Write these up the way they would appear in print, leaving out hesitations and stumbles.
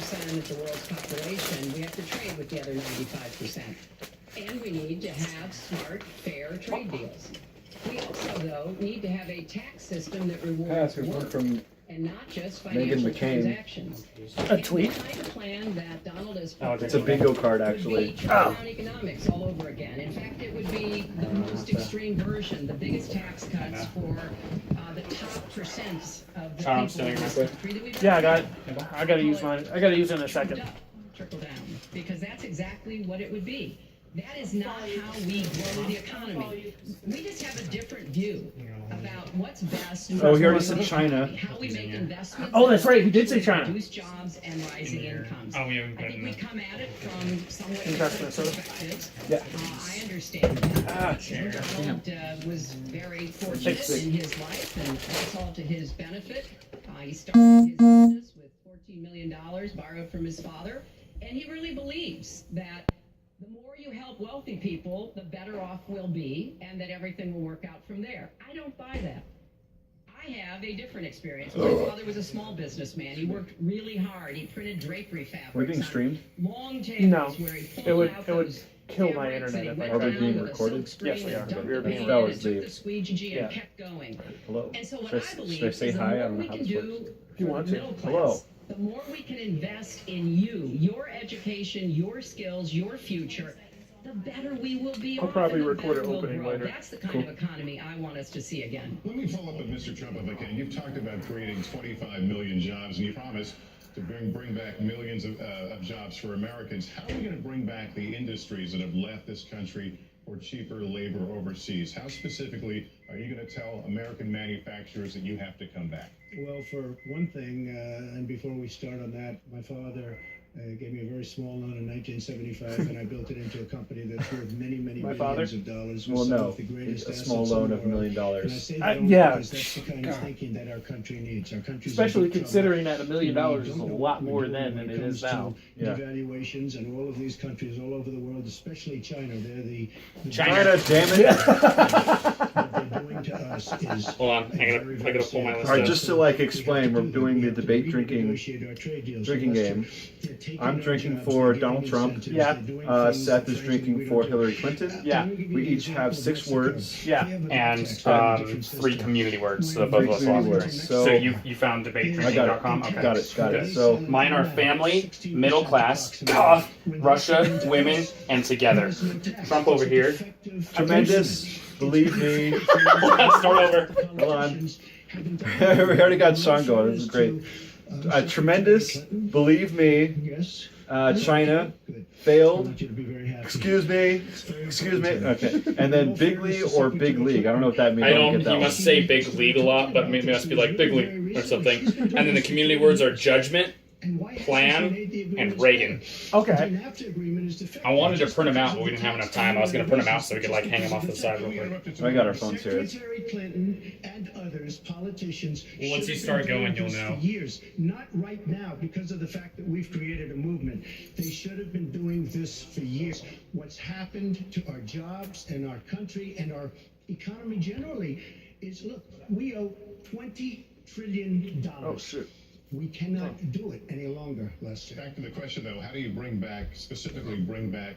5% of the world's population, we have to trade with the other 95%. And we need to have smart, fair trade deals. We also, though, need to have a tax system that rewards work and not just financial transactions. A tweet? The kind of plan that Donald has It's a bingo card, would actually. be trickle-down economics all over again. In fact, it would be the most extreme version, the biggest tax cuts for the top percents of the people in this country that we've Yeah, ever I gotta use mine. I gotta use it in a second. Trickle down, because that's exactly what it would be. That is not how we grow the economy. We just have a different view about what's best. Oh, he already said China. How we make investments. Oh, that's right, he did say China. Reduce jobs and rising incomes. Oh, we haven't I think we come at it from somewhat Investment, different so- perspectives. Yeah. I understand that. Donald was very fortunate in his life, and that's all to his benefit. He started his business with $14 million borrowed from his father, and he really believes that the more you help wealthy people, the better off we'll be, and that everything will work out from there. I don't buy that. I have a different experience. My father was a small businessman. He worked really hard. He printed drapery fabrics. We're being on streamed? Long tables No, where he pulled it would out it would those kill my fabrics and internet he if I went Are we down being with a recorded? silk screen Yes, we and are. dumped We're the being paint That in was and took the- the squeegee Yeah. and kept going. Hello. And so what Should I believe should I say is the hi? I more don't we know how can this do works. If you for want the to. middle class, Hello. the more we can invest in you, your education, your skills, your future, the better we will be I'll off probably and the record better an we'll opening grow. later. That's the kind of economy I want us to see again. Let me follow up with Mr. Trump if I can. You've talked about creating 25 million jobs, and you promised to bring back millions of jobs for Americans. How are we going to bring back the industries that have left this country for cheaper labor overseas? How specifically are you going to tell American manufacturers that you have to come back? Well, for one thing, and before we start on that, my father gave me a very small loan in 1975, and I built it into a company that's worth many, many My millions father? of dollars. Well, with some no. of the greatest A assets small in loan the of $1 million. world. And I say that only yeah. because that's the kind of thinking that our country needs. Our country's in Especially big trouble. considering that $1 million We is a don't know lot what we're more doing then when than it it is comes to now. Yeah. devaluations, and all of these countries all over the world, especially China, they're the China, damn it. what they're doing to us is Hold on, I gotta pull my list All right, up. just to like explain, we're doing the debate drinking game. I'm drinking for Donald Trump. Yeah. Seth is drinking for Hillary Clinton. Yeah. We each have 6 words. Yeah. And 3 community words that both of us Community lost. words. So So you found I got debatedrinking.com? it. Okay. Got it. Got it. Good. So Mine are family, middle class, Russia, women, and together. Trump over here. tremendous. Believe me. Start over. Hold on. we already got Sean going. This is great. Tremendous. Believe me. Yes. China I failed. want you to be very happy. Excuse me. Excuse me. Okay. And then bigly or big league. I don't know what that means. I don't don't. get that You one. must say big league a lot, but it must be like big league or something. And then the community words are judgment, plan, and Reagan. Okay. I wanted to print them out, but we didn't have enough time. I was gonna print them out so we could like hang them off the side real quick. I got our phones here. Secretary Clinton and others, politicians. Well, once should you have start been doing going, you'll this know. For years, not right now, because of the fact that we've created a movement. They should have been doing this for years. What's happened to our jobs and our country and our economy generally is, look, we owe $20 trillion. Oh shoot. We cannot do it any longer, Lester. Back to the question, though, how do you specifically bring back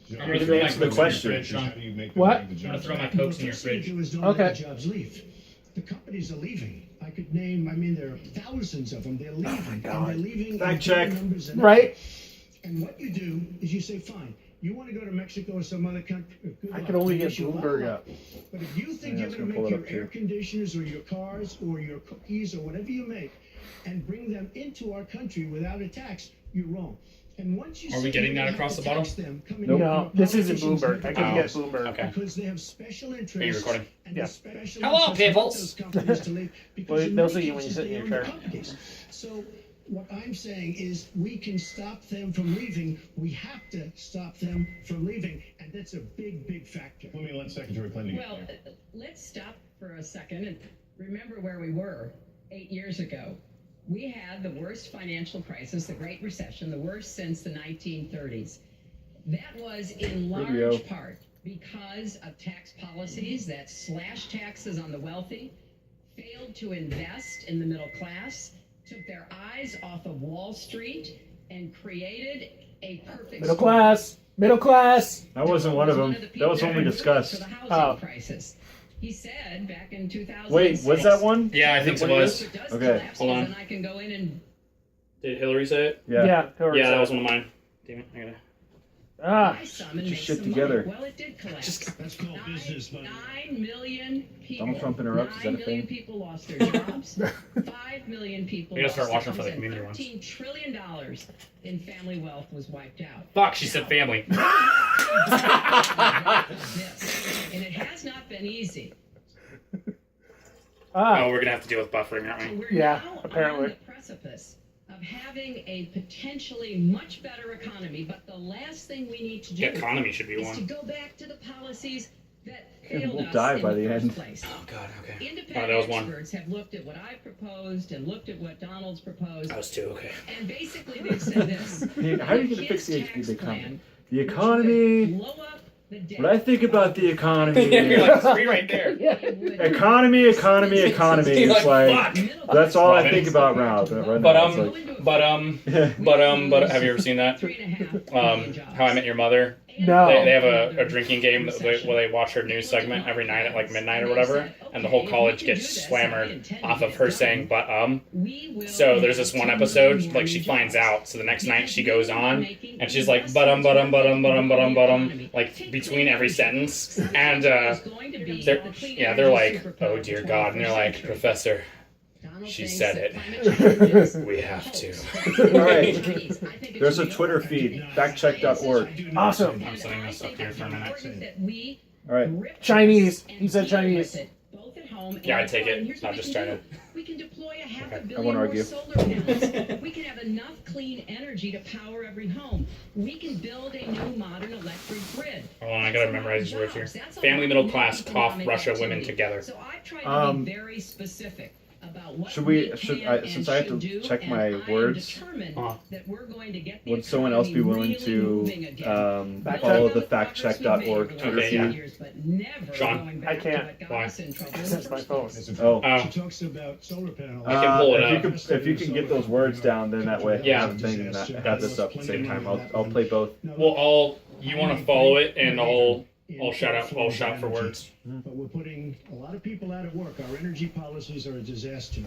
jobs? I'm gonna throw my Answer the Cokes in your question. fridge, Sean. How do you make What? the I'm gonna jobs throw my back? Cokes in your First thing to fridge. do is don't Okay. let the jobs leave. The companies are leaving. I could name, I mean, there are thousands of them. They're leaving. And they're leaving in Fact check. bigger numbers than Right? And what you do is you say, fine, you want to go to Mexico or some other country? Good I luck. can only get wish you a lot of Bloomberg luck. up. But if you think Yeah, I you're was going to gonna pull make it your up, too. air conditioners or your cars or your cookies or whatever you make and bring them into our country without a tax, you're wrong. And once you Are we say getting you that have across to the bottom? tax them, coming Nope. in No, from this isn't politicians Bloomberg. I couldn't Oh. get Bloomberg. Okay. because they have special interests. Are you recording? And Yeah. the special Hello, interests want peoples. those companies to leave because Well, in they'll many see you when you cases sit in they your own the chair. companies. So what I'm saying is we can stop them from leaving. We have to stop them from leaving, and that's a big, big factor. Let me let Secretary Clinton get Well, there. let's stop for a second and remember where we were 8 years ago. We had the worst financial crisis, the Great Recession, the worst since the 1930s. That was in Here we go. large part because of tax policies that slashed taxes on the wealthy, failed to invest in the middle class, took their eyes off of Wall Street, and created a perfect Middle storm. class. Middle class. That wasn't one of them. the That people was one we who discussed. for the housing Oh. crisis. He said back in 2006. Wait, was that one? Yeah, I think Is it that what was. If it does Okay. collapse, Hold on. then I can go in and Did Hillary say it? Yeah. Hillary Yeah, that said was it. one of mine. Damn it, I gotta. buy some and Get your make shit some together. money. Well, it did collapse. That's called business, buddy. 9 million people. Donald Trump interrupts, is that a 9 million thing? people lost their jobs. 5 million people We gotta start lost watching their for the homes, and community ones. $13 trillion in family wealth was wiped out. Fuck, she said family. This, and it has not been easy. Ah. Oh, we're gonna have to deal with buffering, aren't So we? we're Yeah, now apparently. on the precipice of having a potentially much better economy, but the last thing we need to do The economy should be is to one. go back to the policies that And failed we'll us die in by the the first end. place. Oh god, okay. Independent that was one. experts have looked at what I proposed and looked at what Donald's proposed, That was two, okay. and basically they've said this. How are you gonna His fix the tax economy? plan, The which would economy. blow up the debt. What I think about the economy. You're like three right there. It would- Economy. It's You're like like, Middle that's all I Robin. think about now. Right But now. It's but have you ever seen that? 3.5 million jobs. How I Met Your Mother. No. They have a drinking game where they watch her news segment every night at like midnight or whatever, and the whole college gets slammered off of her saying So there's this one episode, like she finds out, so the next night she goes on, and she's like like between every sentence, and they're like, oh dear God, and they're like, Professor, she said it. We have to. All right. There's a Twitter feed, factcheck.org. Awesome. I'm setting this up here for a minute. All right. Chinese. He said Chinese. Yeah, I take it. Not just China. We can deploy a half a I billion won't more argue. solar panels. We can have enough clean energy to power every home. We can build a new modern electric grid. Hold on, I gotta memorize these words here. Family, middle class, cough, Russia, women together. So I've tried to be very specific about what Should we should can I, and since I have should to do, check and my I am words, determined that we're going to get the would someone else be willing economy really moving to again. Fact follow check? the factcheck.org Twitter Okay, yeah. feed? Sean, I can't. Why? That's my phone. Oh. She talks about solar panels. I can pull it If you can get those words down, then that way I Yeah. have a thing and I got this up at the same time. I'll play both. Well, you want to follow it, and I'll shout for words. But we're putting a lot of people out of work. Our energy policies are a disaster.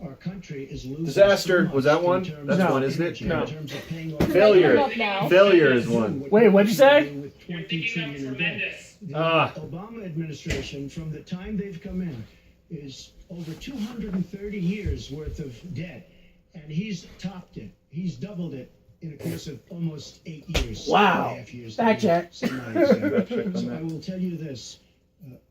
Our country is losing. Disaster. so much Was that in one? terms That's of one, isn't it? energy, No. in terms of paying off Failure. Come up now. Failure is one. Wait, what'd you say? With 20 trillion in debt. The Ah. Obama administration, from the time they've come in, is over 230 years worth of debt, and he's topped it. He's doubled it in a course of almost 8 years. Wow. 7.5 years. Fact check. So I will tell you this: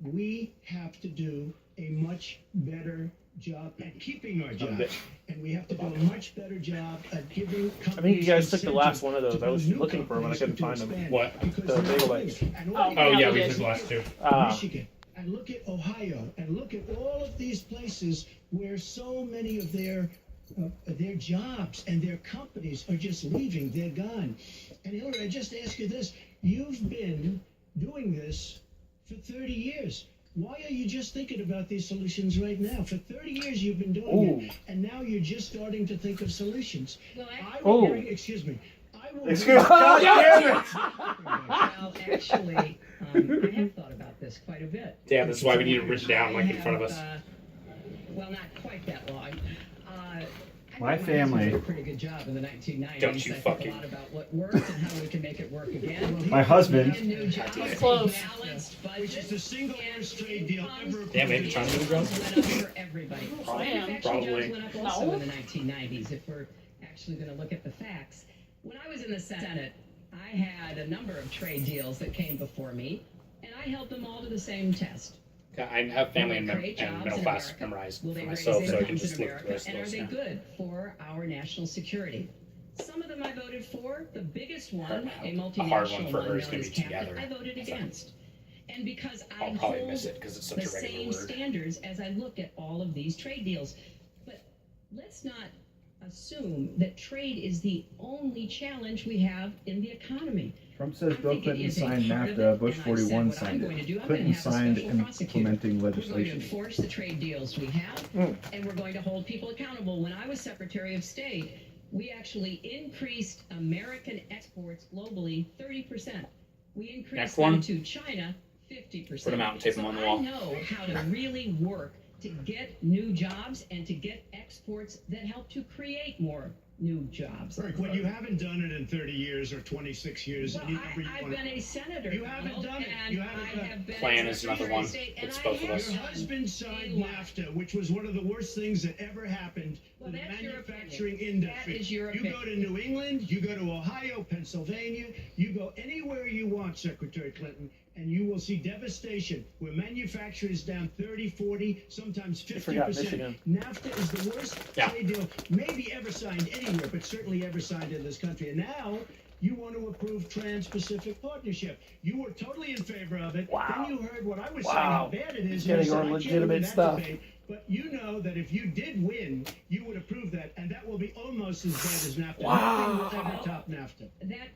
we have to do a much better job at keeping our jobs, and we have to do a much better job at giving companies. I think you guys took the last incentives one of those. to I was build new looking for them and I couldn't companies find them. to expand, What? because The they're bagel growing. bites. And Oh, look Oh at yeah, we took the last two. Michigan, and look at Ohio, and look at all of these places where so many of their jobs and their companies are just leaving. They're gone. And Hillary, I just ask you this: you've been doing this for 30 years. Why are you just thinking about these solutions right now? For 30 years you've been doing it, and now you're just starting to think of solutions. Well, I will Oh. bring, excuse me. I will Excuse bring- God damn it! Well, actually, I have thought about this quite a bit. Damn, this is why we need it written down, like in front of us. Well, not quite that long. I My think family- husband did a pretty good job in the 1990s. Don't you I think fucking- a lot about what worked and how we can make it work again. My husband. And new jobs, Close. balanced Which is the single worst trade deal ever. Damn, maybe China did drugs? went up for everybody. I am. Manufacturing Probably. jobs went up also No. in the 1990s, if we're actually going to look at the facts. When I was in the Senate, I had a number of trade deals that came before me, and I held them all to the same test. I have family and Will they create jobs middle in class America? memorized Will for they myself, raise so I can incomes just in look at the America, rest of and are those they now. good for our national security? Some of them I voted for. The biggest one, a multinational hard one for her one is known gonna as be Captain, together. I voted against. And because I I'll probably hold miss it because it's such the a regular same word. standards as I looked at all of these trade deals. But let's not assume that trade is the only challenge we have in the economy. Trump says I Bill think it Clinton is a signed part of NAFTA, it, Bush and I 41 said what I'm signed going to do, it. I'm Clinton going to have a signed special prosecutor. implementing We're going to legislation. enforce the trade deals we have, and we're going to hold people accountable. When I was Secretary of State, we actually increased American exports globally 30%. We increased Next them one. to China 50%. Put 'em out and tape 'em on the wall. I know how to really work to get new jobs and to get exports that help to create more new jobs. When you haven't done it in 30 years or 26 years, Well, whenever you I've want been a senator. You haven't Donald, done it. and You haven't I done it. have been a Plan is Secretary another of one. State, and It's I both of have us. Your done husband signed a lot. NAFTA, which was one of the worst things that ever happened Well, to the that's your manufacturing opinion. industry. That is your You go to New England, you go to Ohio, Pennsylvania, you go anywhere you want, Secretary Clinton, and you will see devastation where manufacturing is down 30, 40, sometimes forgot 50%. Michigan. NAFTA is the worst Yeah. trade deal maybe ever signed anywhere, but certainly ever signed in this country. And now you want to approve Trans-Pacific Partnership. You were totally in favor of it. Wow. Then you heard what I was Wow. saying, how bad it is. Getting You said, on "I can't legitimate win that stuff." debate." But you know that if you did win, you would approve that, and that will be almost as bad as NAFTA. Wow. Nothing will ever top NAFTA.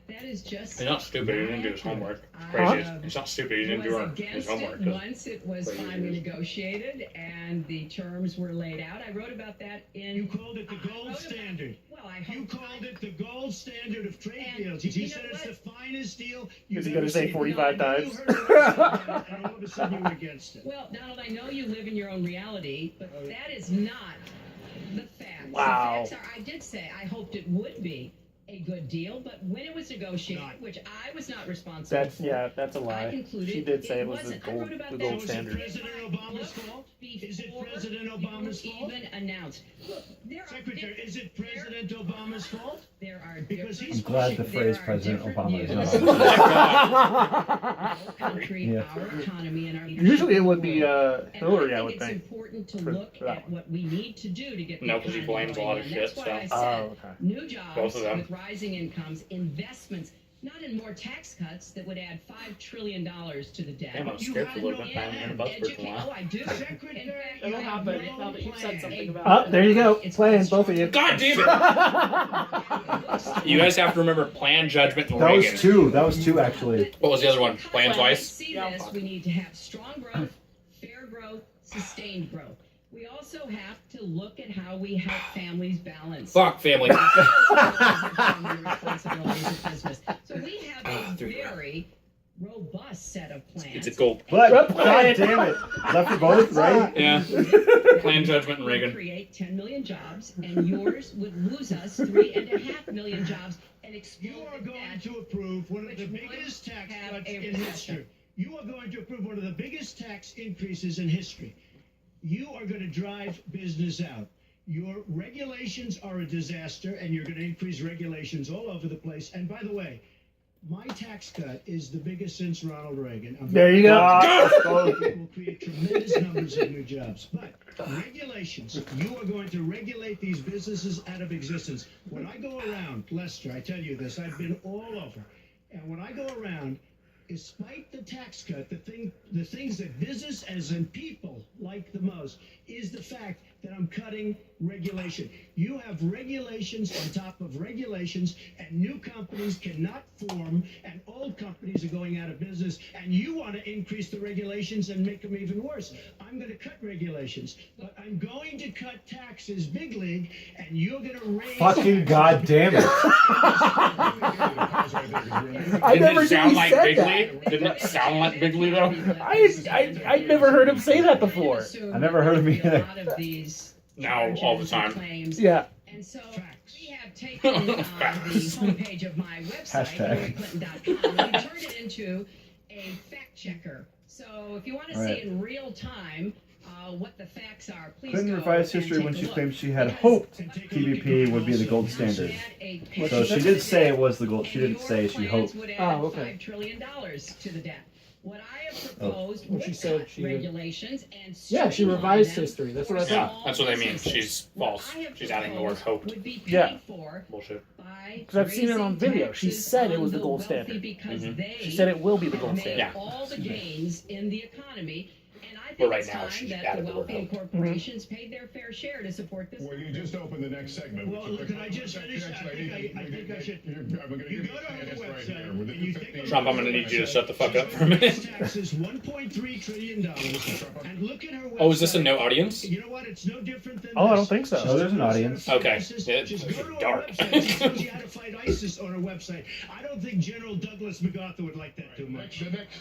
That is just. He's not stupid. He didn't do his homework. It's Huh? crazy. He's not stupid. He didn't do was his against homework. it once it was Crazy finally it is. negotiated and the terms were laid out. I wrote about that in. You called it the I gold wrote about- standard. Well, I You hope called it the gold standard of trade And deals. You you said know it's what? the finest deal Is you've he ever gonna say seen. 45 Then times? You heard what I said about it, and all of a sudden you were against it. Well, Donald, I know you live in your own reality, but that is not the facts. Wow. The facts are, I did say I hoped it would be a good deal, but when it was negotiated, Not. which I was not responsible That's for, that's a I lie. concluded She did say it it was the wasn't. I gold, wrote about the that. gold So is it standard. President Obama's fault? Is it Before President you Obama's fault? even announced. Look, there Secretary, is it President Obama's fault? There are Because different. he's I'm glad the there phrase are President different Obama is views. not. Our country, Yeah. our economy, and our Usually it would be And Hillary, I think would it's think. important to for- look for that at what we need to do to get the No, 'cause he economy blames a lot of going. And shit, that's why I so- said Oh, okay. new jobs Both of them. with rising incomes, investments, not in more tax cuts that would add $5 trillion to the debt. Damn, I was You scared had for a little no bit. I'm in a buzz for a while. Oh, I do. Secretary, In fact, you I have have no no plan. something about Oh, there you go. It's Playing, called both of you. God damn it! You guys have to remember Plan, Judgment, and That Reagan. was two. That was two, actually. What was the other one? Plan When twice? we see this, we need to have strong growth, fair growth, sustained growth. We also have to look at how we help families balance. Fuck family. Responsibilities of business. So we have a through the very robust set of plans. It's a gold. But, God damn it. Left for both, right? Yeah. Plan, Judgment, and Reagan. Create 10 million jobs, and yours would lose us 3.5 million jobs and explode You are the going debt. to approve one of which the would biggest tax have cuts a in recession. history. You are going to approve one of the biggest tax increases in history. You are going to drive business out. Your regulations are a disaster, and you're going to increase regulations all over the place. And by the way, my tax cut is the biggest since Ronald Reagan. There you go. It will create tremendous numbers of new jobs. But regulations, you are going to regulate these businesses out of existence. When I go around, Lester, I tell you this, I've been all over. And when I go around, despite the tax cut, the things that business as in people like the most is the fact that I'm cutting regulation. You have regulations on top of regulations, and new companies cannot form, and old companies are going out of business, and you want to increase the regulations and make them even worse. I'm going to cut regulations, but I'm going to cut taxes big league, and you're going to raise Fucking God damn it. I Didn't never it sound knew he like said Big that. Lee? Didn't it sound like Big Lee though? I'd never heard him say that before. I never heard of me A lot of these Now, all the time. claims. Yeah. And so Facts. we have taken the homepage of my website, Hashtag. HillaryClinton.com, and we turned it into a fact checker. So if you want to Right. see in real time what the facts are, please Clinton go revised and history take when a she look. claimed she had Because hoped And take a look at TVP would be the gold also. standard. add a So she did say it was the gold. She didn't say she hoped. Would add Oh, okay. $5 trillion to the debt. What I have proposed Well, would she said cut she- regulations and Yeah, she streamline revised them history. That's for what I Yeah, thought. small that's what they mean. businesses. She's What false. I have She's adding the word proposed hoped. Would be paid Yeah. for Bullshit. by Because I've seen it on raising video. She taxes said it on was the gold wealthy standard. because Mhm. they She said it will be the have gold made standard. Yeah. all the gains in the economy. And I think But right it's now, time she that added the the word wealthy and hope. corporations paid their fair share to support this. Well, you just opened the next segment. Well, look, can I just finish? I think I should. I'm going to You give go to our this right website here. and Within you 15 think Trump, I'm gonna need you to shut the fuck up for a minute. Taxes $1.3 trillion, and look at her website. Oh, is this a no audience? You know what? It's no different than. Oh, I this. don't think so. No, there's an audience. Okay. Just Yeah, just this go is to our dark. website. She tells you how to fight ISIS on her website. I don't think General Douglas MacArthur would like that too much. The next.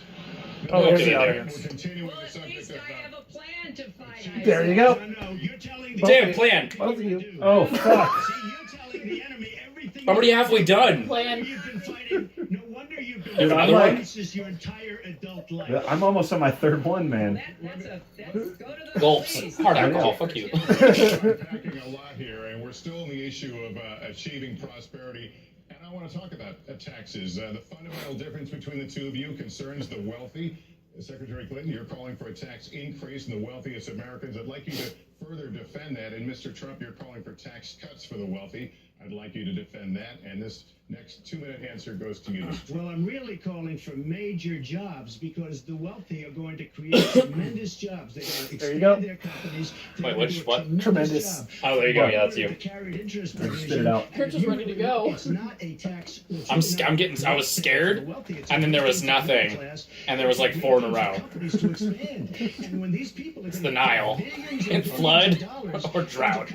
Oh, there's there's the the audience. We're continuing Well, the at subject least of. I have a plan to fight. There you No, go. no, you're telling the Damn plan. Both of you. do. Oh, fuck. See, you're telling the enemy everything. Already halfway done. Plan. You've been fighting. No wonder you've been Dude, fighting I'm like- ISIS your entire adult life. I'm almost on my third one, man. That's go to the Gulps. police. Hard alcohol. Fuck you. We're unpacking a lot here, and we're still in the issue of achieving prosperity. And I want to talk about taxes. The fundamental difference between the two of you concerns the wealthy. Secretary Clinton, you're calling for a tax increase in the wealthiest Americans. I'd like you to further defend that. And Mr. Trump, you're calling for tax cuts for the wealthy. I'd like you to defend that. And this next 2-minute answer goes to you. Well, I'm really calling for major jobs because the wealthy are going to create tremendous jobs. They're going to There you expand go. their companies. They're Wait, going which to do a what? Tremendous. job. Oh, there you go. Yeah, that's The you. carried interest Spit it provision, out. and Church is you ready to know, go. It's not a tax. I was scared, and then there was nothing, and there was like 4 in a row. It's the Nile. And flood or drought.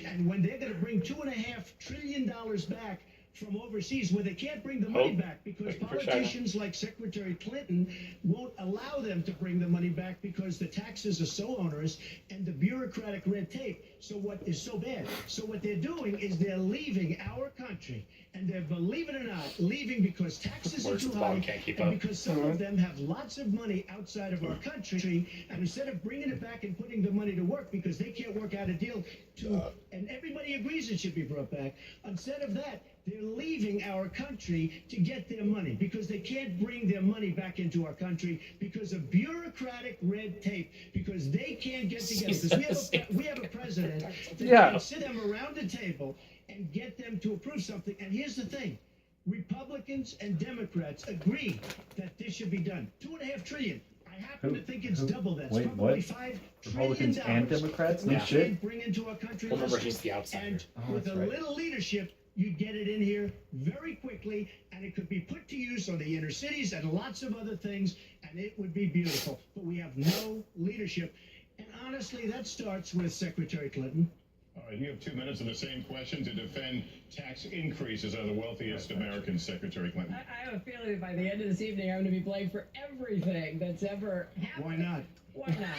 And when they're going to bring $2.5 trillion back from overseas, where they can't bring the money Oh, back because waiting for China. politicians like Secretary Clinton won't allow them to bring the money back because the taxes are so onerous and the bureaucratic red tape. So what is so bad? So what they're doing is they're leaving our country, and they're, believe it or not, leaving because taxes are Words too at the bottom high, can't keep and up. because some of them have lots of money outside of our country, and instead of bringing it back and putting the money to work because they can't work out a deal to, and everybody agrees it should be brought back. Instead of that, they're leaving our country to get their money because they can't bring their money back into our country because of bureaucratic red tape, because they can't get together. Because we have a president that Yeah. can sit them around the table and get them to approve something. And here's the thing. Republicans and Democrats agree that this should be done. $2.5 trillion. I happen to think it's double that. It's Wait, probably what? $5 Republicans trillion and Democrats? that we No shit. can't bring into our country. Remember, Listen, he's the outsider. and Oh, with that's a right. little leadership, you get it in here very quickly, and it could be put to use on the inner cities and lots of other things, and it would be beautiful. But we have no leadership. And honestly, that starts with Secretary Clinton. All right, you have 2 minutes on the same question to defend tax increases on the wealthiest Americans, Secretary Clinton. I have a feeling that by the end of this evening, I'm going to be blamed for everything that's ever happened. Why not? Why not?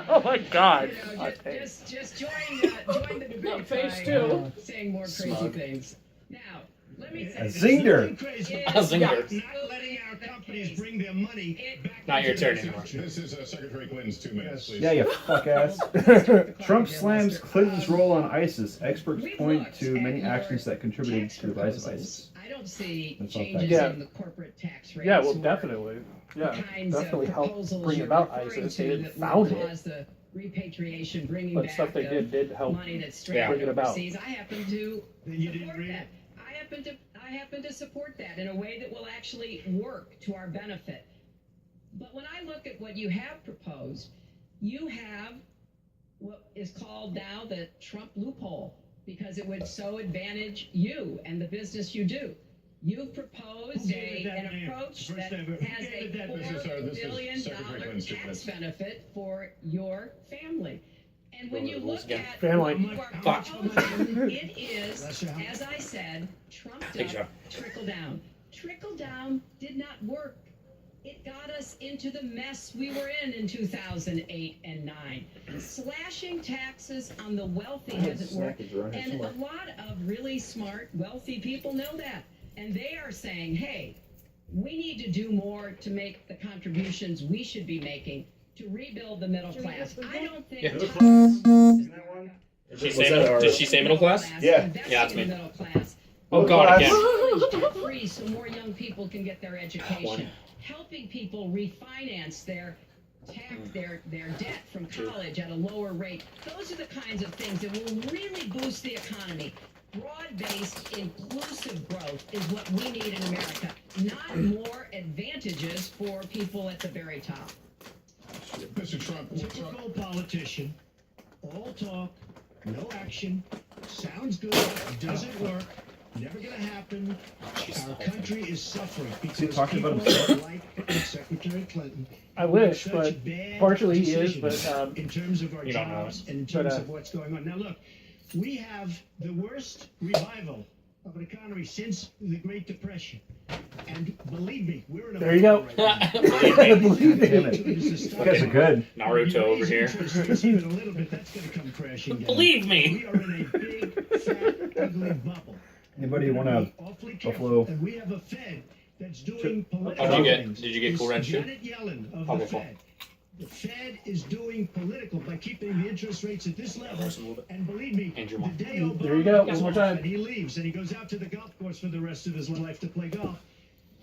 Oh my god. You know, just join the debate phase by, two. saying more crazy Smug. things. Now, let me A say this. zinger. Nothing crazy. It A is zinger. Not letting our companies bring their money back Not your into turn the anymore. country. This is Secretary Clinton's 2 minutes, please. Yeah, you fuck ass. Trump slams Clinton's role on ISIS. Experts We've point looked to at many your actions that contributed tax to the rise of proposals. ISIS. I don't see That's all changes facts. in the corporate tax rates. Yeah, well, or definitely. Yeah, the kinds of definitely helped proposals bring you're about referring ISIS. to They didn't that found would it, cause the repatriation, bringing but back stuff they the did help. money that's Yeah. stranded Bring it about. overseas. I happen to Then you didn't support read that. it? I happen to support that in a way that will actually work to our benefit. But when I look at what you have proposed, you have what is called now the Trump loophole, because it would so advantage you and the business you do. You've proposed Who gave it that an name? approach First that ever. Who has gave it a that name? $4 This is billion Secretary Clinton's tax defense. benefit for your family. And when you look Again. at Family. what you are Fuck. proposing, it is, Bless your heart. as I said, trumped Big job. up, trickle down. Trickle down did not work. It got us into the mess we were in 2008 and 9. Slashing taxes on the wealthy hasn't worked. And a lot of really smart, wealthy people know that. And they are saying, hey, we need to do more to make the contributions we should be making to rebuild the middle class. I don't think Yeah. taxes- Did she say middle class? Yeah. investing Yeah, that's in me. the middle class. Oh god, again. College debt-free so more young people can get their education. One. Helping people refinance their debt from college at a lower rate. Those are the kinds of things that will really boost the economy. Broad-based, inclusive growth is what we need in America, not more advantages for people at the very top. Mr. Trump, we're talking. Typical politician, all talk, no action, sounds good, doesn't work, never gonna happen. Our country is suffering because talking about people himself? like Secretary Clinton. I wish, Such but bad partially he is, decisions but in terms of our You don't know jobs and in terms But, of what's going on. Now look, we have the worst revival of an economy since the Great Depression. And believe me, we're in a There you go. right now. Damn it. You You guys are good. Naruto over here. Even a little bit, that's going to come crashing down. Believe me. We are in a big, fat, ugly bubble. Anybody want to Awfully careful. Buffalo? And we have a Fed that's doing political How'd you get- things. did you get Cool Ranch too? Janet Yellen of I'll the go for it. Fed. The Fed is doing political by keeping the interest rates at this level. And believe me, Andrew, the day Obama There you go, goes one more off time. and he leaves and he goes out to the golf course for the rest of his life to play golf,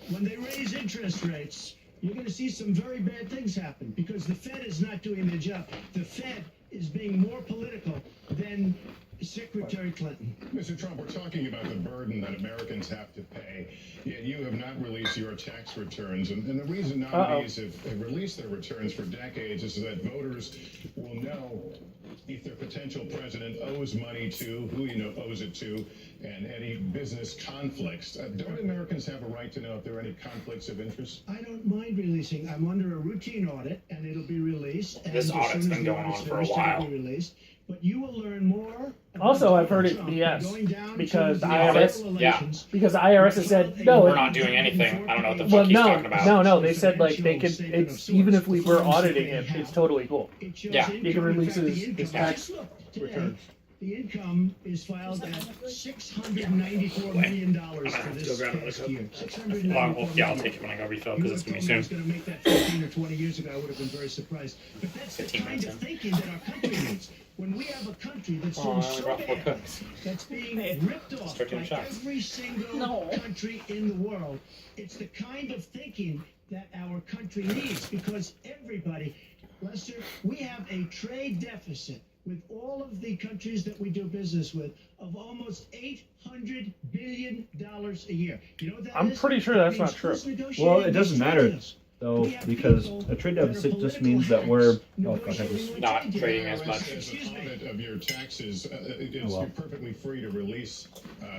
when they raise interest rates, you're going to see some very bad things happen because the Fed is not doing their job. The Fed is being more political than Secretary Clinton. Mr. Trump, we're talking about the burden that Americans have to pay, yet you have not released your tax returns. And the reason nominees have released their returns for decades is so that voters will know if their potential president owes money to, who owes it to, and any business conflicts. Don't Americans have a right to know if there are any conflicts of interest? I don't mind releasing. I'm under a routine audit, and it'll be released. And This as audit's soon as been the going audit's on for a finished, while. it'll be released. But you will learn more. about Also, I've heard Donald it Trump BS, going down because to the federal IRS elections. because the IRS has said no. We're not doing anything. I don't know what the Well, fuck he's talking about. no. They said like they could. It's even if we were auditing it, it's totally cool. It shows Yeah. income. He can In release fact, the his income- tax just look, today, returns. The income is filed at $694 million for have to this go grab another past cup. year. Yeah, I'll take it when I go refill You because it's would gonna have be told me I was soon. going to make that 15 or 20 years ago. I would have been very surprised. But that's the 15 kind minutes of in. thinking that our country needs. When we have a country that's Oh, doing I so only brought 4 bad, cooks. that's being ripped off Start doing by shots. every single country in the world, it's the kind of thinking that our country needs because everybody, Lester, we have a trade deficit with all of the countries that we do business with of almost $800 billion a year. You know what that I'm is? pretty sure That that's means not true. who's negotiating Well, it these doesn't trade matter, deals? though, We have because people a trade that are deficit just political means that we're. hacks Oh, fuck, I just. negotiating Not trade trading deals. as much. As an Excuse me. audit of your taxes, it's well. you're perfectly free to release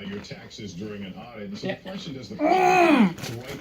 your taxes during an audit. And so Yeah. the question, does the right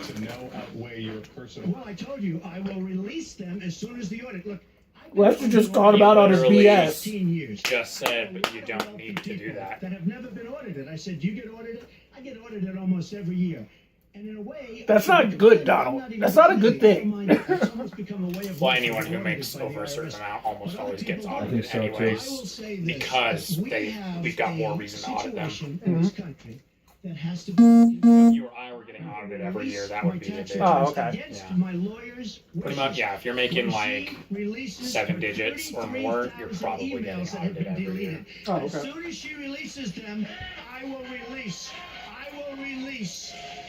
to know outweigh your personal? Well, I told you, I will release them as soon as the audit. Look, I've Lester been just on called the him out on his Literally BS. 15 years. Just said, but you don't need to do People that. That have never been audited. I said, do you get audited? I get audited almost every year. And in a way, That's I not should good, be- Donald. I'm even That's not a good complaining. thing. I don't mind it. It's almost become a way of Well, life. anyone who I'm makes audited by over a the certain IRS. amount almost But other always gets people don't. audited I think so, too. anyways. I will say this, because we they- have we've got more a reason to audit them. situation in this country that has to be If you or I were getting audited every year, that would be the big. Oh, okay. Against Yeah. my lawyers' Pretty much, wishes. yeah. If you're making When like she releases 7 her digits or more, you're 33,000 probably getting emails that have audited been every year. deleted. Oh, As okay. soon as she releases them, I will release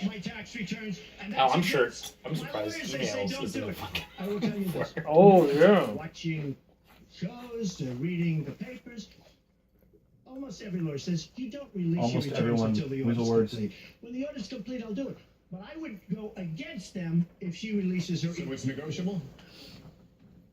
my tax returns. And Oh, that's I'm sure. against I'm my surprised lawyers. They say emails don't isn't do a it. fucking. I will tell you this. Oh yeah. Watching shows, reading the papers. Almost every lawyer says you don't release Almost your returns everyone, until the weasel audit's words. complete. When the audit's complete, I'll do it. But I would go against them if she releases her. So it's negotiable?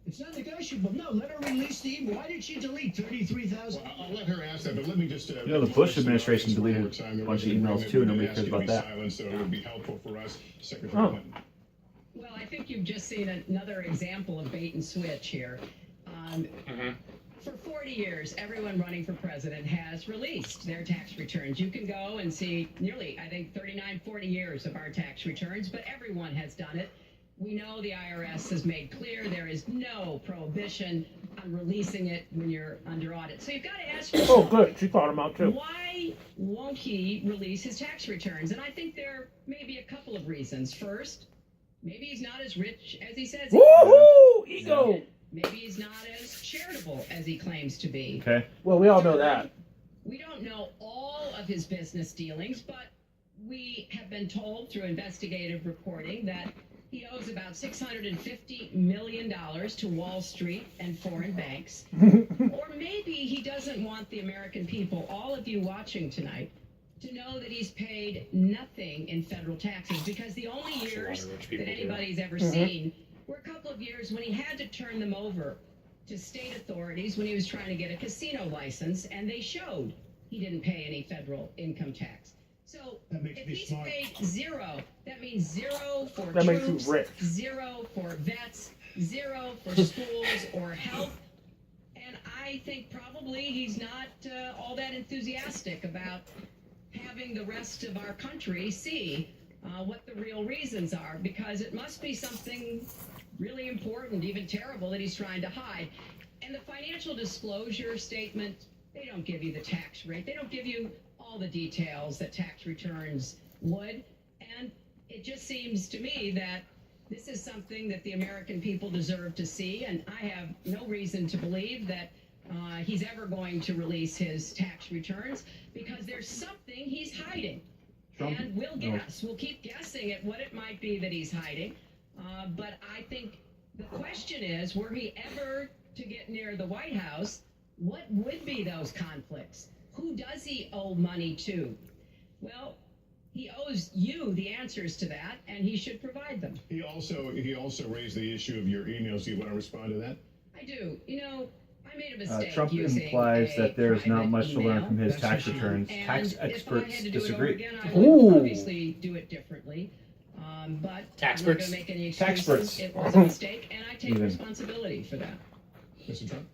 It's not negotiable. No, let her release the email. Why did she delete 33,000? Well, I'll let her ask that, but let me just. You know, the Bush administration deleted a bunch of emails, too, and nobody cares about that. So it would be helpful for us, Secretary Oh. Clinton. Well, I think you've just seen another example of bait and switch here. For 40 years, everyone running for president has released their tax returns. You can go and see nearly, I think, 39, 40 years of our tax returns, but everyone has done it. We know the IRS has made clear there is no prohibition on releasing it when you're under audit. So you've got to ask Oh, yourself, good. She called him out too. why won't he release his tax returns? And I think there may be a couple of reasons. First, maybe he's not as rich as he says he is. Woohoo! Ego. Maybe he's not as charitable as he claims to be. Okay. Well, we all know that. We don't know all of his business dealings, but we have been told through investigative reporting that he owes about $650 million to Wall Street and foreign banks. Or maybe he doesn't want the American people, all of you watching tonight, to know that he's paid nothing in federal taxes, because the only years rich people that do. anybody's ever seen were a couple of years when he had to turn them over to state authorities when he was trying to get a casino license, and they showed he didn't pay any federal income tax. So That makes if me he's smart. paid zero, that means zero for That makes you troops, rich. zero for vets, zero for schools or health. And I think probably he's not all that enthusiastic about having the rest of our country see what the real reasons are, because it must be something really important, even terrible, that he's trying to hide. And the financial disclosure statement, they don't give you the tax rate. They don't give you all the details that tax returns would. And it just seems to me that this is something that the American people deserve to see. And I have no reason to believe that he's ever going to release his tax returns, because there's something he's hiding. Trump? And we'll guess. We'll keep guessing at what it might be that he's hiding. But I think the question is, were he ever to get near the White House, what would be those conflicts? Who does he owe money to? Well, he owes you the answers to that, and he should provide them. He also raised the issue of your emails. Do you want to respond to that? I do. You know, I made a mistake. Trump using implies a that there's not private much to learn email. from his That's tax issue. returns. And Tax if I experts had to do it over disagree. again, I Ooh. would obviously do it differently. But Tax I'm not experts? going to make any Tax excuses. experts. It was a mistake, and I take Even. responsibility for that. Mr. Trump?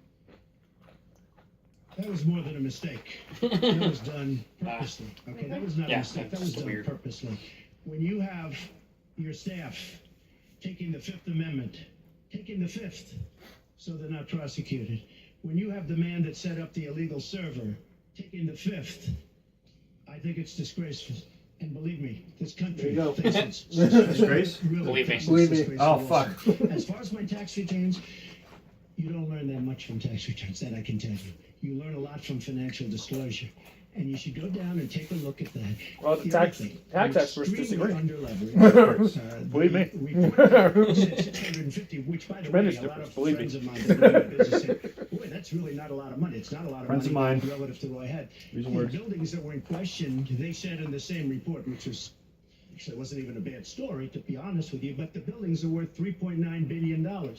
That was more than a mistake. That was done purposely. Okay, that was not Yeah, a mistake. That was that's done weird. purposely. When you have your staff taking the Fifth Amendment, taking the Fifth, so they're not prosecuted. When you have the man that set up the illegal server taking the Fifth, I think it's disgraceful. And believe me, this country There you go. thinks it's Disgrace? really Believe me. thinks it's Believe me. disgraceful Oh, also. fuck. As far as my tax returns, you don't learn that much from tax returns, that I can tell you. You learn a lot from financial disclosure. And you should go down and take a look at that. Well, the other tax thing, experts extremely disagree. underleveraged. Believe me. We said 650, which, by the way, Tremendous a lot difference, of believe friends me. of mine that are in the business said, boy, that's really not a lot of money. It's not a lot of Friends of money mine. relative to Roy Head. Use the The words. buildings that were in question, they said in the same report, which was actually it wasn't even a bad story, to be honest with you, but the buildings are worth $3.9 billion.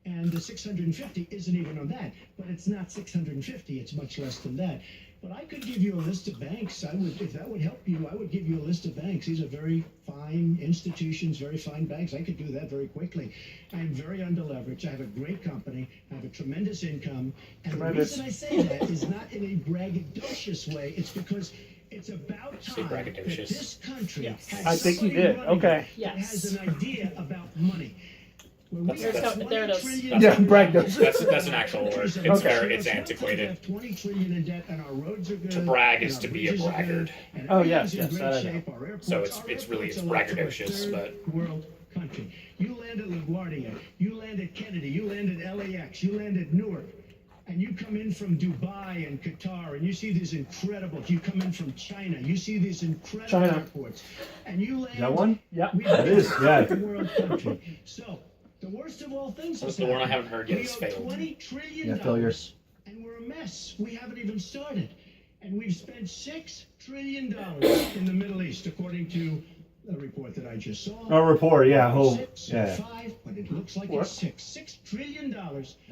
And the 650 isn't even on that, but it's not 650, it's much less than that. But I could give you a list of banks. I would, if that would help you, I would give you a list of banks. These are very fine institutions, very fine banks. I could do that very quickly. I'm very underleveraged. I have a great company. I have a tremendous income. And Tremendous. the reason I say that is not in a braggadocious way. It's because it's about Say time that braggadocious. this country has I think you somebody did. running Okay. that Yes. has an idea about money. When we That's- have that's- there it is. $20 trillion Yeah, braggadocious. That's an actual word. It's Okay. very, it's We antiquated. have 20 trillion in debt, and our roads are good. To brag and is our to be a bridges are braggart. good, and Oh, yes, everything's in yes, that I great know. shape. Our airports- So our it's really, airports it's are like a braggadocious, third world country. You land at LaGuardia, you land at Kennedy, you land at LAX, you land at Newark, and you come in from Dubai and Qatar, and you see these incredible. You come in from China, you see these incredible China. airports, and you land. Is that one? Yeah. We That is, yeah. third world country. So the worst of all things That's is the one I happening. haven't heard yet. We It's owe failed. $20 trillion. Yeah, failures. And we're a mess. We haven't even started. And we've spent $6 trillion in the Middle East, according to a report that I just saw. Oh, report, yeah. Oh, 6 or yeah. 5, but it looks like What? it's $6 trillion I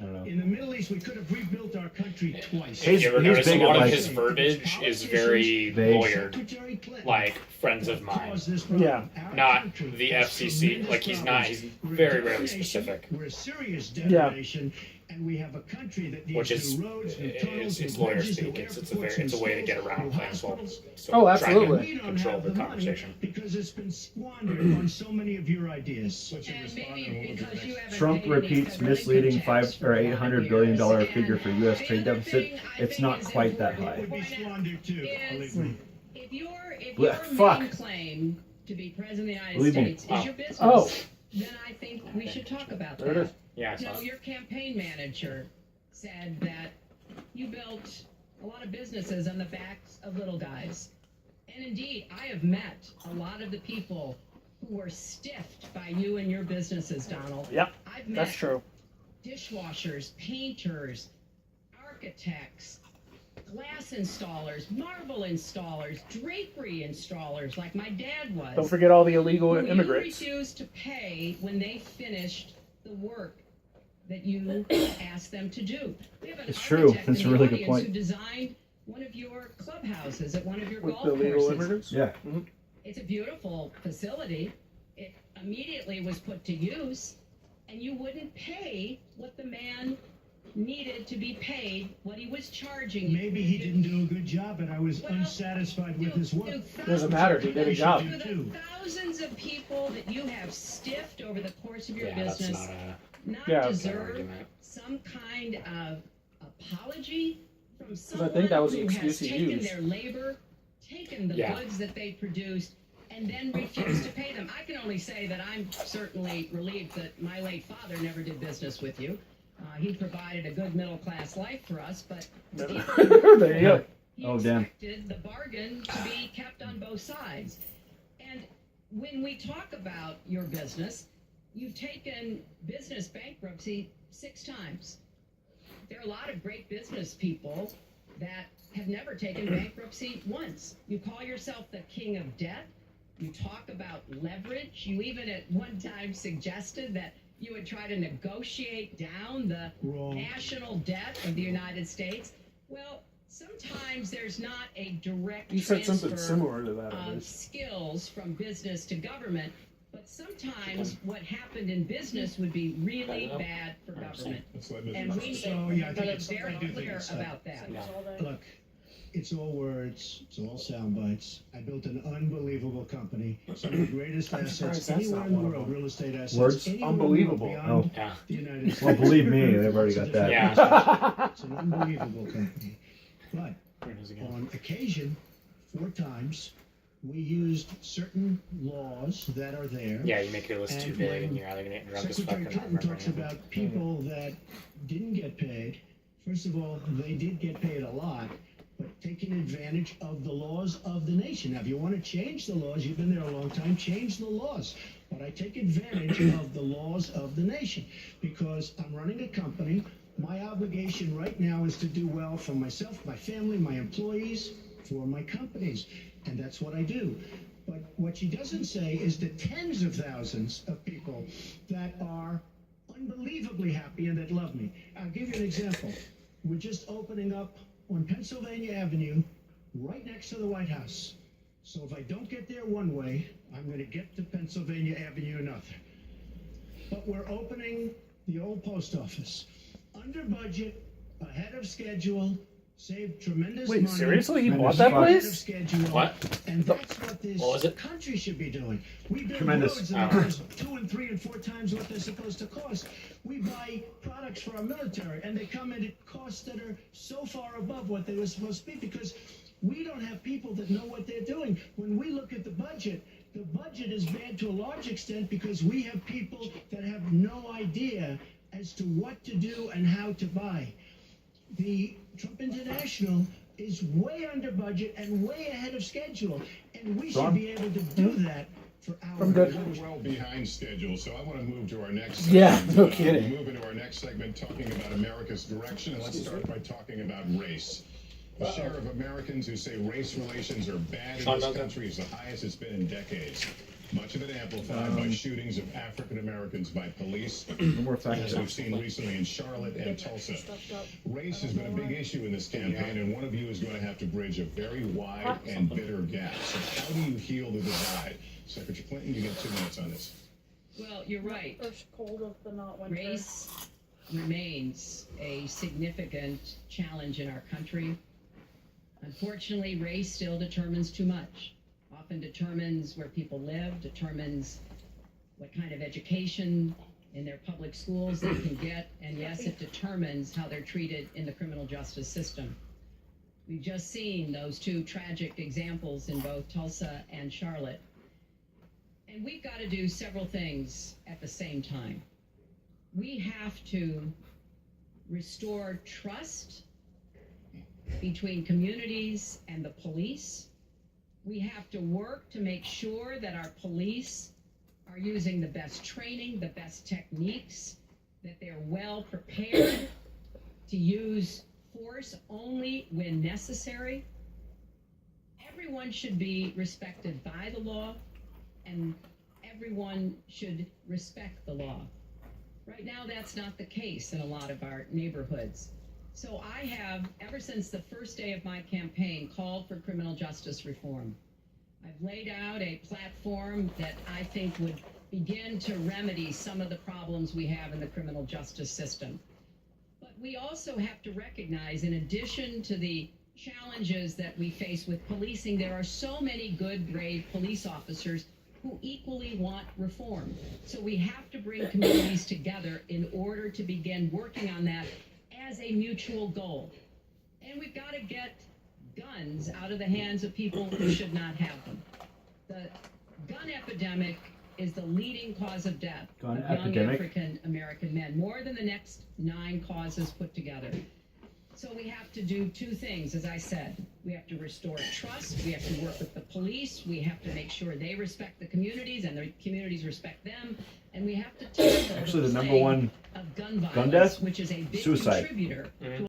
don't know. in the Middle East. We could have rebuilt our country twice. If you ever He's notice, a big lot at, of like- his verbiage is very Vague. lawyered, Secretary Clinton like friends of mine. caused this problem. Yeah. Our Not country the has FCC. tremendous Like he's not. problems. He's We're a very rarely destination, specific. We're a serious Yeah. destination, and we have a country that needs Which is new roads, new tunnels, it's new lawyer bridges, speak. new It's airports, a way to new get schools, around new things while hospitals. so Oh, trying absolutely. We to don't control have the the money conversation. because it's been squandered on so many of your ideas. What's your And response? maybe And we'll look at because the you next- haven't Trump paid any repeats federal misleading income tax $5 for or a lot of $800 billion years. figure for U.S. And trade the other deficit. thing I It's think not is quite that important high. to Would be point out squandered too, is believe me. if your Blech, main fuck. claim to be president of the United Believe me. States Oh. is your business, Oh. then I think we should talk about There it that. is. Yeah, it's You know, not. your campaign manager said that you built a lot of businesses on the backs of little guys. And indeed, I have met a lot of the people who were stiffed by you and your businesses, Donald. Yep, I've met that's true. dishwashers, painters, architects, glass installers, marble installers, drapery installers, like my dad was. Don't forget all the illegal who immigrants. You refused to pay when they finished the work that you ask them to do. We have an It's true. architect That's in a the really good audience point. who designed one of your clubhouses at one of your With golf the legal courses. immigrants? Yeah. It's a beautiful facility. It immediately was put to use, and you wouldn't pay what the man needed to be paid, what he was charging you. Maybe he didn't do a good job, and I was Well, unsatisfied with his work. Doesn't matter, he did a job. To the thousands of people that you have stiffed over the course of your Yeah, that's business, not a not Yeah, okay. deserve argument. some kind of apology from I someone think that was the who excuse has he taken used. their labor, taken the Yeah. goods that they produced, and then refused to pay them. I can only say that I'm certainly relieved that my late father never did business with you. He provided a good middle-class life for us, but There you go. he Oh, damn. expected the bargain to be kept on both sides. And when we talk about your business, you've taken business bankruptcy 6 times. There are a lot of great business people that have never taken bankruptcy once. You call yourself the king of debt. You talk about leverage. You even at one time suggested that you would try to negotiate down the Wrong. national debt of the United States. Well, sometimes there's not a direct You said something transfer similar to that. at of least. skills from business to government, but sometimes what happened in business would be really bad for government. Let's let And Mr. we need So, yeah, I to think be it's- I very do think clear it's, about that. Look, it's all words, it's all sound bites. I built an unbelievable company, some of the greatest I'm assets surprised that's anywhere not in the one of world, them. real estate assets. Words? anywhere in the Unbelievable. world beyond Yeah. the United States. Well, believe me, they've already got that. Yeah. It's an unbelievable company. But on occasion, 4 times, we used certain laws that are there. Yeah, you make your list too And big, when and you're either gonna get drunk as fuck Secretary or not Clinton remember talks anything. about people that didn't get paid. First of all, they did get paid a lot, but taking advantage of the laws of the nation. Now, if you want to change the laws, you've been there a long time, change the laws. But I take advantage of the laws of the nation because I'm running a company. My obligation right now is to do well for myself, my family, my employees, for my companies. And that's what I do. But what she doesn't say is the tens of thousands of people that are unbelievably happy and that love me. I'll give you an example. We're just opening up on Pennsylvania Avenue, right next to the White House. So if I don't get there one way, I'm going to get to Pennsylvania Avenue another. But we're opening the old post office. Under budget, ahead of schedule, saved tremendous money. Wait, seriously? He Tremendous bought that fun. Ahead of place? schedule. What? And that's what this What was it? country should be doing. We build Tremendous. roads and it costs 2 and 3 and 4 times what they're supposed to cost. We buy products for our military and they come in at costs that are so far above what they were supposed to be because we don't have people that know what they're doing. When we look at the budget is bad to a large extent because we have people that have no idea as to what to do and how to buy. The Trump International is way under budget and way ahead of schedule, and we should Ron? be able to do that for our I'm good. We're well behind schedule, so I want to move to our next Yeah, segment. no kidding. We'll move into our next segment talking about America's direction, and let's start by talking about race. The share of Americans who say race relations are bad in Sean this Duncan. country is the highest it's been in decades. Much of it amplified by shootings of African Americans by police, No more fact as we've checks. seen recently in Charlotte and Tulsa. Race has been a big issue in this campaign, and one of you is going to have to bridge a very wide and bitter gap. So how do you heal the divide? Secretary Clinton, you get 2 minutes on this. Well, you're right. First cold of the not winter. Race remains a significant challenge in our country. Unfortunately, race still determines too much. Often determines where people live, determines what kind of education in their public schools they can get, and yes, it determines how they're treated in the criminal justice system. We've just seen those 2 tragic examples in both Tulsa and Charlotte. And we've got to do several things at the same time. We have to restore trust between communities and the police. We have to work to make sure that our police are using the best training, the best techniques, that they're well prepared to use force only when necessary. Everyone should be respected by the law, and everyone should respect the law. Right now, that's not the case in a lot of our neighborhoods. So I have, ever since the first day of my campaign, called for criminal justice reform. I've laid out a platform that I think would begin to remedy some of the problems we have in the criminal justice system. But we also have to recognize, in addition to the challenges that we face with policing, there are so many good, brave police officers who equally want reform. So we have to bring communities together in order to begin working on that as a mutual goal. And we've got to get guns out of the hands of people who should not have them. The gun epidemic is the leading cause of death Gun of young epidemic? African American men, more than the next 9 causes put together. So we have to do 2 things, as I said. We have to restore trust. We have to work with the police. We have to make sure they respect the communities and the communities respect them. And we have to tackle Actually, the number plague one of gun violence, gun death? which is a big Suicide. contributor to